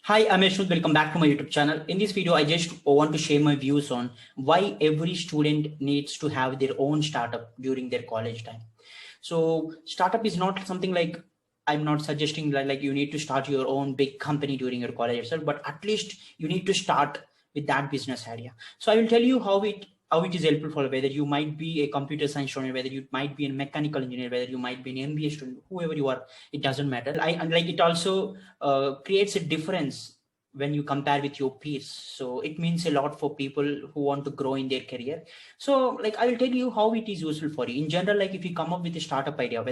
Hi, I'm Yaswanth. Welcome back to my YouTube channel. In this video, I just want to share my views on why every student needs to have their own startup during their college time. So startup is not something like, I'm not suggesting like you need to start your own big company during your college itself, but at least you need to start with that business idea. So I will tell you how it is helpful for whether you might be a computer science student, whether you might be a mechanical engineer, whether you might be an MBA student, whoever you are, it doesn't matter. And like it also creates a difference when you compare with your peers. So it means a lot for people who want to grow in their career. So like I will tell you how it is useful for you in general. Like if you come up with a startup idea,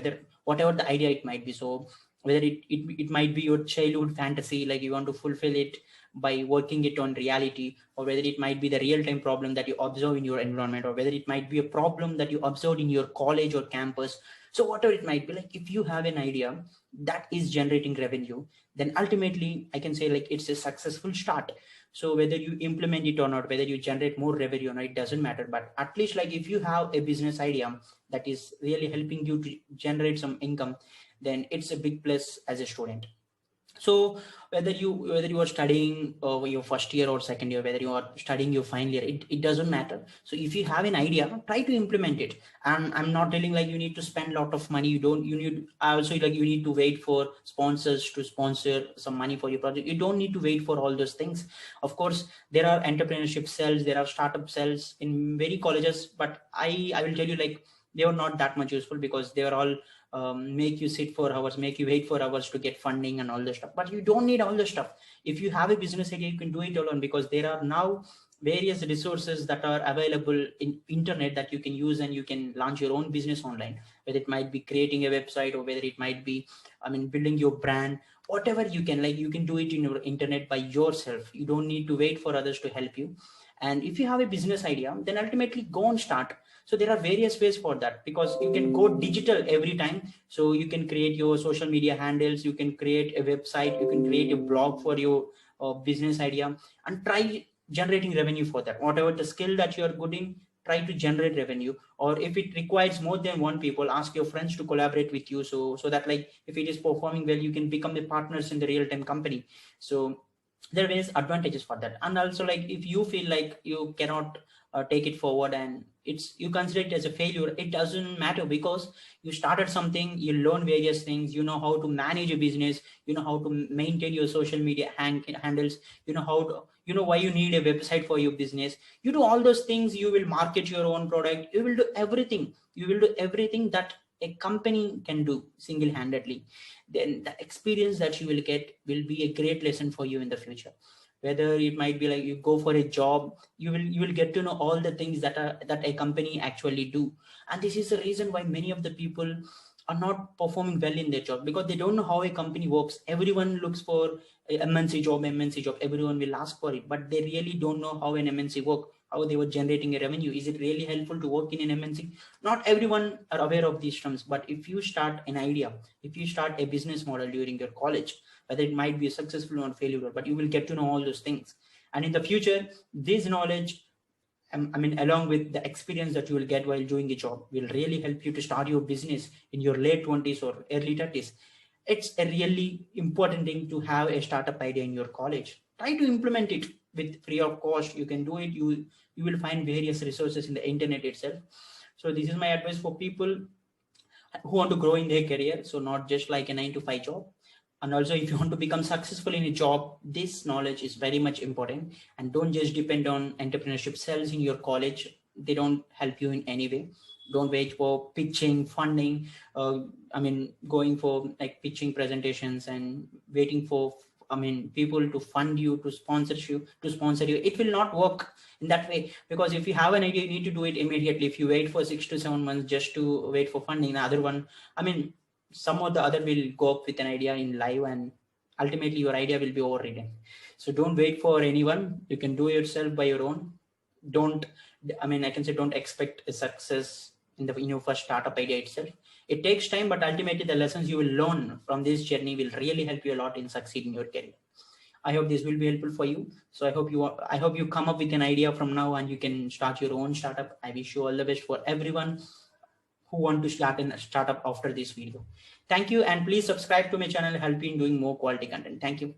whatever the idea it might be, so whether it might be your childhood fantasy, like you want to fulfill it by working it on reality, or whether it might be the real-time problem that you observe in your environment, or whether it might be a problem that you observed in your college or campus. So whatever it might be, like if you have an idea that is generating revenue, then ultimately I can say like it's a successful start. So whether you implement it or not, whether you generate more revenue or not, it doesn't matter. But at least like if you have a business idea that is really helping you to generate some income, then it's a big plus as a student. So whether you are studying your first year or second year, whether you are studying your final year, it doesn't matter. So if you have an idea, try to implement it. And I'm not telling like you need to spend a lot of money. You need also like you need to wait for sponsors to sponsor some money for your project. You don't need to wait for all those things. Of course there are entrepreneurship cells, there are startup cells in many colleges, but I will tell you like they are not that much useful, because they are all make you sit for hours, make you wait for hours to get funding and all this stuff. But you don't need all this stuff. If you have a business idea, you can do it alone, because there are now various resources that are available in internet that you can use, and you can launch your own business online, whether it might be creating a website, or whether it might be building your brand. Whatever you can, like you can do it in your internet by yourself. You don't need to wait for others to help you. And if you have a business idea, then ultimately go and start. So there are various ways for that, because you can go digital every time. So you can create your social media handles, you can create a website, you can create a blog for your business idea, and try generating revenue for that. Whatever the skill that you are good in, try to generate revenue. Or if it requires more than one people, ask your friends to collaborate with you, so that like if it is performing well, you can become the partners in the real-time company. So there are various advantages for that. And also like if you feel like you cannot take it forward, and you consider it as a failure, it doesn't matter, because you started something, you learn various things, you know how to manage a business, you know how to maintain your social media handles, you know how to, you know why you need a website for your business. You do all those things, you will market your own product, you will do everything that a company can do single-handedly. Then the experience that you will get will be a great lesson for you in the future. Whether it might be like you go for a job, you will get to know all the things that a company actually do. And this is the reason why many of the people are not performing well in their job, because they don't know how a company works. Everyone looks for a MNC job, everyone will ask for it, but they really don't know how an MNC work, how they were generating a revenue. Is it really helpful to work in an MNC? Not everyone are aware of these terms. But if you start an idea, if you start a business model during your college, whether it might be a successful or failure, but you will get to know all those things. And in the future, this knowledge, along with the experience that you will get while doing a job, will really help you to start your business in your late 20s or early 30s. It's a really important thing to have a startup idea in your college. Try to implement it with free of cost. You can do it. You will find various resources in the internet itself. So this is my advice for people who want to grow in their career. So not just like a 9 to 5 job. And also if you want to become successful in a job, this knowledge is very much important. And don't just depend on entrepreneurship cells in your college. They don't help you in any way. Don't wait for pitching, funding, going for like pitching presentations and waiting for people to fund you, to sponsor you. It will not work in that way, because if you have an idea, you need to do it immediately. If you wait for 6 to 7 months just to wait for funding, the other one, some or the other will go up with an idea in live, and ultimately your idea will be overridden. So don't wait for anyone. You can do it yourself by your own. I can say don't expect a success in your first startup idea itself. It takes time, but ultimately the lessons you will learn from this journey will really help you a lot in succeeding your career. I hope this will be helpful for you. So I hope you come up with an idea from now, and you can start your own startup. I wish you all the best for everyone who want to start a startup after this video. Thank you, and please subscribe to my channel, help you in doing more quality content. Thank you.